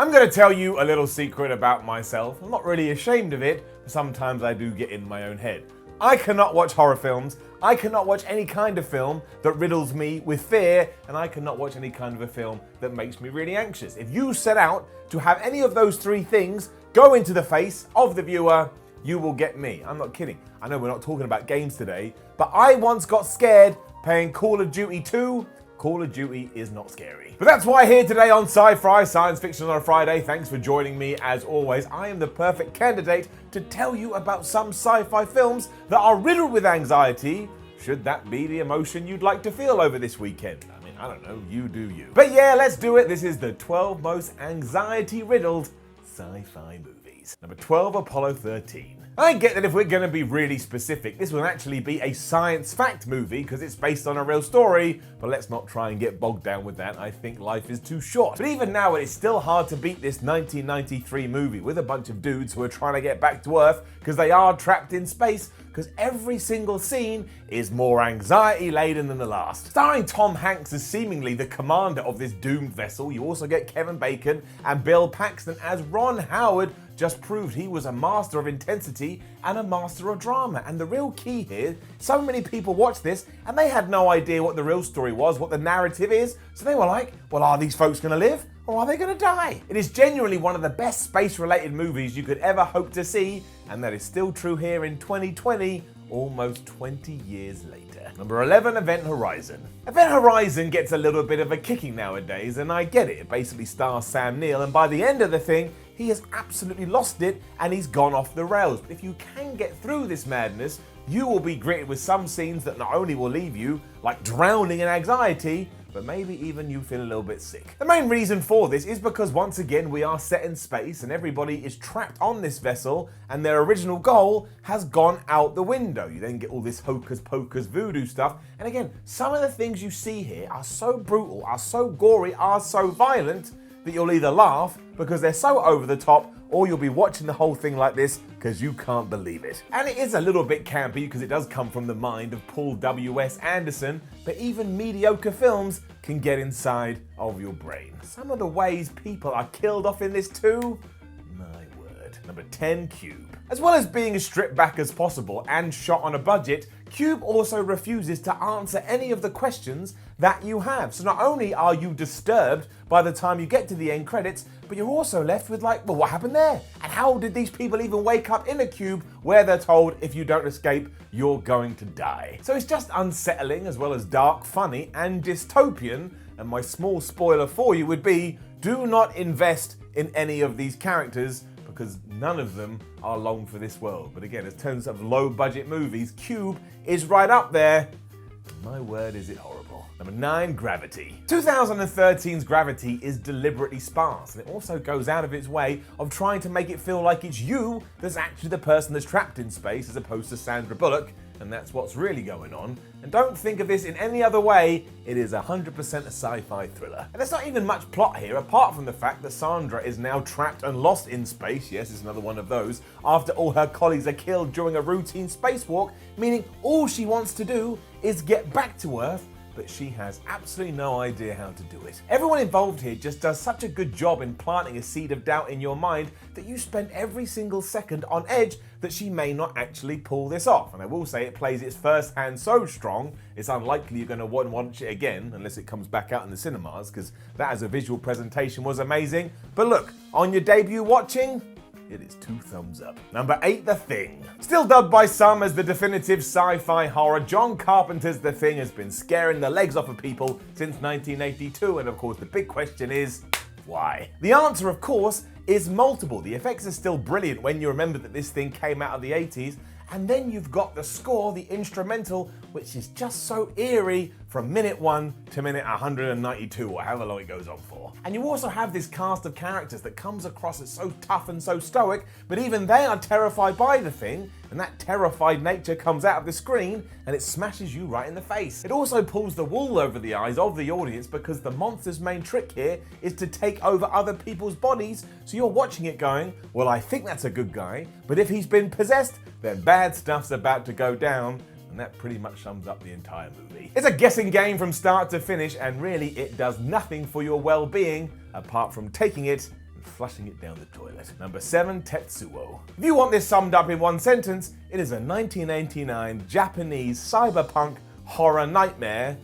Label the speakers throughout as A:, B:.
A: I'm going to tell you a little secret about myself. I'm not really ashamed of it, but sometimes I do get in my own head. I cannot watch horror films, I cannot watch any kind of film that riddles me with fear, and I cannot watch any kind of a film that makes me really anxious. If you set out to have any of those three things go into the face of the viewer, you will get me. I'm not kidding. I know we're not talking about games today, but I once got scared playing Call of Duty 2. Call of Duty is not scary. But that's why here today on Sci-Fi, Science Fiction on a Friday, thanks for joining me as always. I am the perfect candidate to tell you about some sci-fi films that are riddled with anxiety, should that be the emotion you'd like to feel over this weekend. I mean, I don't know, you do you. But yeah, let's do it. This is the 12 most anxiety-riddled sci-fi movies. Number 12, Apollo 13. I get that if we're going to be really specific, this will actually be a science fact movie because it's based on a real story, but let's not try and get bogged down with that. I think life is too short. But even now, it's still hard to beat this 1993 movie with a bunch of dudes who are trying to get back to Earth because they are trapped in space, because every single scene is more anxiety-laden than the last. Starring Tom Hanks as seemingly the commander of this doomed vessel, you also get Kevin Bacon and Bill Paxton as Ron Howard just proved he was a master of intensity and a master of drama. And the real key here, so many people watched this and they had no idea what the real story was, what the narrative is, so they were like, well, are these folks gonna live? Or are they going to die? It is genuinely one of the best space-related movies you could ever hope to see, and that is still true here in 2020, almost 20 years later. Number 11, Event Horizon. Event Horizon gets a little bit of a kicking nowadays, and I get it. It basically stars Sam Neill, and by the end of the thing, he has absolutely lost it, and he's gone off the rails. But if you can get through this madness, you will be greeted with some scenes that not only will leave you like drowning in anxiety, but maybe even you feel a little bit sick. The main reason for this is because once again we are set in space and everybody is trapped on this vessel and their original goal has gone out the window. You then get all this hocus pocus voodoo stuff, and again, some of the things you see here are so brutal, are so gory, are so violent that you'll either laugh because they're so over the top, or you'll be watching the whole thing like this because you can't believe it. And it is a little bit campy because it does come from the mind of Paul W.S. Anderson, but even mediocre films can get inside of your brain. Some of the ways people are killed off in this too, my word. Number 10, Cube. As well as being as stripped back as possible and shot on a budget, Cube also refuses to answer any of the questions that you have. So not only are you disturbed by the time you get to the end credits, but you're also left with like, well, what happened there? And how did these people even wake up in a cube where they're told if you don't escape, you're going to die? So it's just unsettling as well as dark, funny, and dystopian. And my small spoiler for you would be, do not invest in any of these characters because none of them are long for this world. But again, in terms of low budget movies, Cube is right up there. My word, is it horrible. Number 9, Gravity. 2013's Gravity is deliberately sparse, and it also goes out of its way of trying to make it feel like it's you that's actually the person that's trapped in space as opposed to Sandra Bullock, and that's what's really going on. And don't think of this in any other way, it is 100% a sci-fi thriller. And there's not even much plot here, apart from the fact that Sandra is now trapped and lost in space, yes, it's another one of those, after all her colleagues are killed during a routine spacewalk, meaning all she wants to do is get back to Earth, but she has absolutely no idea how to do it. Everyone involved here just does such a good job in planting a seed of doubt in your mind that you spend every single second on edge that she may not actually pull this off. And I will say it plays its first hand so strong, it's unlikely you're going to want to watch it again unless it comes back out in the cinemas, because that as a visual presentation was amazing. But look, on your debut watching, it is 2 thumbs up. Number 8, The Thing. Still dubbed by some as the definitive sci-fi horror, John Carpenter's The Thing has been scaring the legs off of people since 1982, and of course the big question is, why? The answer, of course, is multiple. The effects are still brilliant when you remember that this thing came out of the 80s, and then you've got the score, the instrumental, which is just so eerie from minute 1 to minute 192, or however long it goes on for. And you also have this cast of characters that comes across as so tough and so stoic, but even they are terrified by the thing, and that terrified nature comes out of the screen and it smashes you right in the face. It also pulls the wool over the eyes of the audience because the monster's main trick here is to take over other people's bodies, so you're watching it going, well, I think that's a good guy, but if he's been possessed, then bad stuff's about to go down. And that pretty much sums up the entire movie. It's a guessing game from start to finish, and really it does nothing for your well-being apart from taking it and flushing it down the toilet. Number 7, Tetsuo. If you want this summed up in one sentence, it is a 1989 Japanese cyberpunk horror nightmare.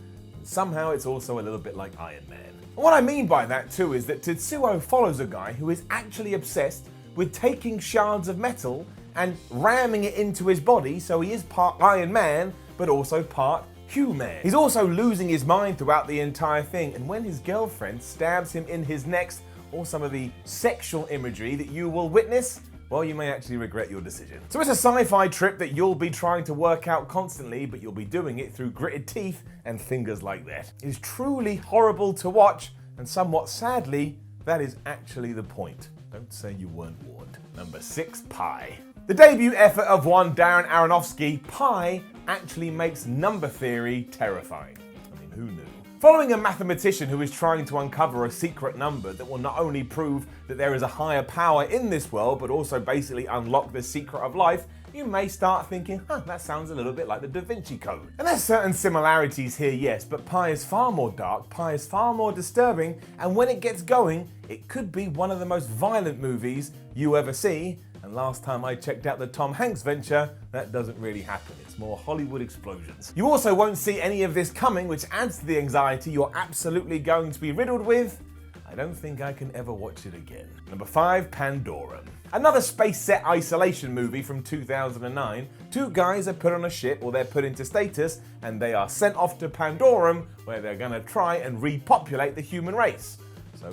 A: Somehow it's also a little bit like Iron Man. And what I mean by that too is that Tetsuo follows a guy who is actually obsessed with taking shards of metal and ramming it into his body, so he is part Iron Man, but also part human. He's also losing his mind throughout the entire thing, and when his girlfriend stabs him in his neck, or some of the sexual imagery that you will witness, well, you may actually regret your decision. So it's a sci-fi trip that you'll be trying to work out constantly, but you'll be doing it through gritted teeth and fingers like that. It is truly horrible to watch, and somewhat sadly, that is actually the point. Don't say you weren't warned. Number 6, Pi. The debut effort of one Darren Aronofsky, Pi actually makes number theory terrifying. I mean, who knew? Following a mathematician who is trying to uncover a secret number that will not only prove that there is a higher power in this world, but also basically unlock the secret of life, you may start thinking, that sounds a little bit like the Da Vinci Code. And there's certain similarities here, yes, but Pi is far more dark, Pi is far more disturbing, and when it gets going, it could be one of the most violent movies you ever see. And last time I checked out the Tom Hanks venture, that doesn't really happen. It's more Hollywood explosions. You also won't see any of this coming, which adds to the anxiety you're absolutely going to be riddled with. I don't think I can ever watch it again. Number 5, Pandora. Another space set isolation movie from 2009. Two guys are put on a ship, or they're put into status, and they are sent off to Pandora, where they're gonna try and repopulate the human race. So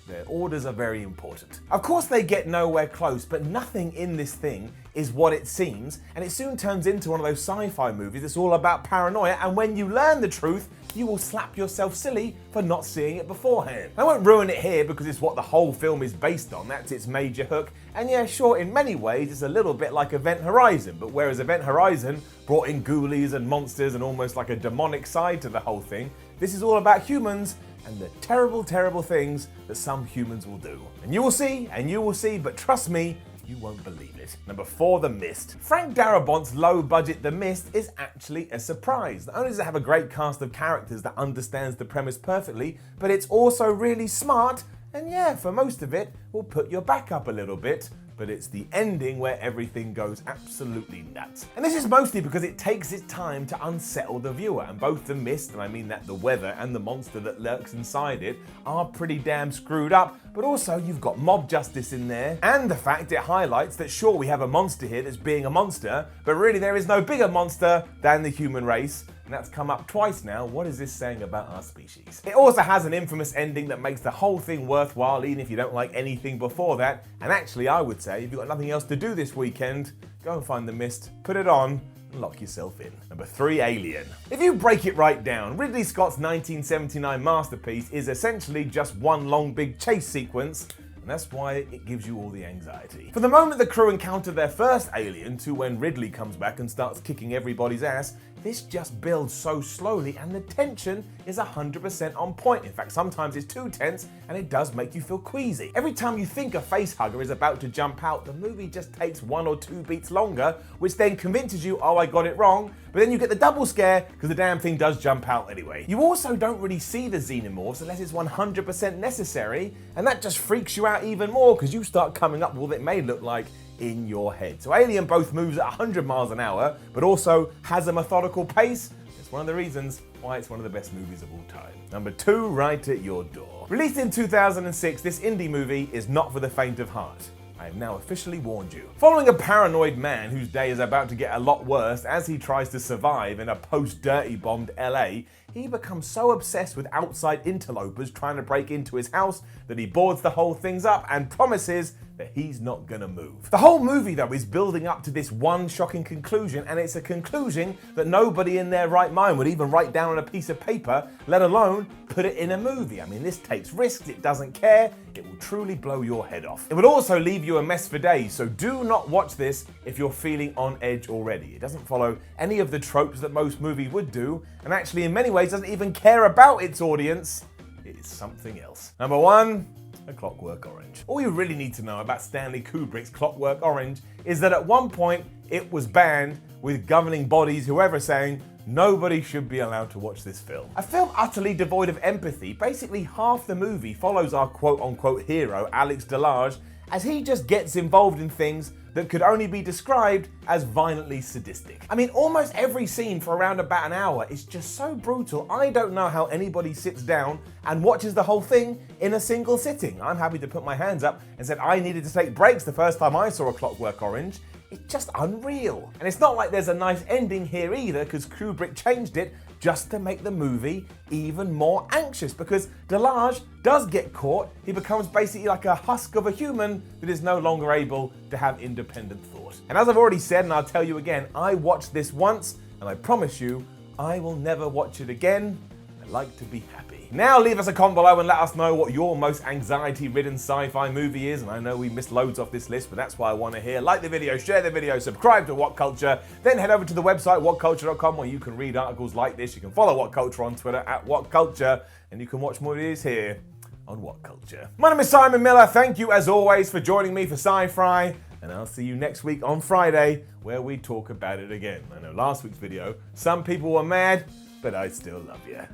A: their orders are very important. Of course they get nowhere close, but nothing in this thing is what it seems, and it soon turns into one of those sci-fi movies that's all about paranoia, and when you learn the truth, you will slap yourself silly for not seeing it beforehand. I won't ruin it here because it's what the whole film is based on, that's its major hook, and yeah, sure, in many ways it's a little bit like Event Horizon, but whereas Event Horizon brought in ghoulies and monsters and almost like a demonic side to the whole thing, this is all about humans and the terrible, terrible things that some humans will do. And you will see, but trust me, you won't believe it. Number 4, The Mist. Frank Darabont's low-budget The Mist is actually a surprise. Not only does it have a great cast of characters that understands the premise perfectly, but it's also really smart, and yeah, for most of it, will put your back up a little bit. But it's the ending where everything goes absolutely nuts. And this is mostly because it takes its time to unsettle the viewer, and both the mist, and I mean that the weather, and the monster that lurks inside it are pretty damn screwed up, but also you've got mob justice in there, and the fact it highlights that sure, we have a monster here that's being a monster, but really there is no bigger monster than the human race. And that's come up twice now. What is this saying about our species? It also has an infamous ending that makes the whole thing worthwhile, even if you don't like anything before that. And actually, I would say, if you've got nothing else to do this weekend, go and find The Mist, put it on, and lock yourself in. Number 3, Alien. If you break it right down, Ridley Scott's 1979 masterpiece is essentially just one long big chase sequence, and that's why it gives you all the anxiety. From the moment the crew encounter their first alien to when Ridley comes back and starts kicking everybody's ass, this just builds so slowly, and the tension is 100% on point. In fact, sometimes it's too tense, and it does make you feel queasy. Every time you think a facehugger is about to jump out, the movie just takes 1 or 2 beats longer, which then convinces you, oh, I got it wrong, but then you get the double scare because the damn thing does jump out anyway. You also don't really see the xenomorphs unless it's 100% necessary, and that just freaks you out even more because you start coming up with what it may look like in your head. So Alien both moves at 100 miles an hour, but also has a methodical pace. It's one of the reasons why it's one of the best movies of all time. Number 2, Right at Your Door. Released in 2006, this indie movie is not for the faint of heart. I have now officially warned you. Following a paranoid man whose day is about to get a lot worse as he tries to survive in a post-dirty bombed LA, he becomes so obsessed with outside interlopers trying to break into his house that he boards the whole thing up and promises that he's not gonna move. The whole movie though is building up to this one shocking conclusion, and it's a conclusion that nobody in their right mind would even write down on a piece of paper, let alone put it in a movie. I mean, this takes risks, it doesn't care, it will truly blow your head off. It would also leave you a mess for days, so do not watch this if you're feeling on edge already. It doesn't follow any of the tropes that most movies would do, and actually in many ways doesn't even care about its audience. It is something else. Number 1, A Clockwork Orange. All you really need to know about Stanley Kubrick's Clockwork Orange is that at one point it was banned, with governing bodies, whoever, saying, Nobody should be allowed to watch this film. A film utterly devoid of empathy. Basically half the movie follows our quote-unquote hero, Alex Delage, as he just gets involved in things that could only be described as violently sadistic. I mean, almost every scene for around about an hour is just so brutal, I don't know how anybody sits down and watches the whole thing in a single sitting. I'm happy to put my hands up and said I needed to take breaks the first time I saw A Clockwork Orange. It's just unreal. And it's not like there's a nice ending here either, because Kubrick changed it just to make the movie even more anxious, because Delage does get caught. He becomes basically like a husk of a human that is no longer able to have independent thought. And as I've already said, and I'll tell you again, I watched this once, and I promise you, I will never watch it again. I like to be happy. Now leave us a comment below and let us know what your most anxiety-ridden sci-fi movie is. And I know we missed loads off this list, but that's why I want to hear. Like the video, share the video, subscribe to What Culture, then head over to the website whatculture.com, where you can read articles like this. You can follow What Culture on Twitter at What Culture, and you can watch more videos here on What Culture. My name is Simon Miller. Thank you as always for joining me for Sci-Fi, and I'll see you next week on Friday, where we talk about it again. I know last week's video, some people were mad, but I still love you.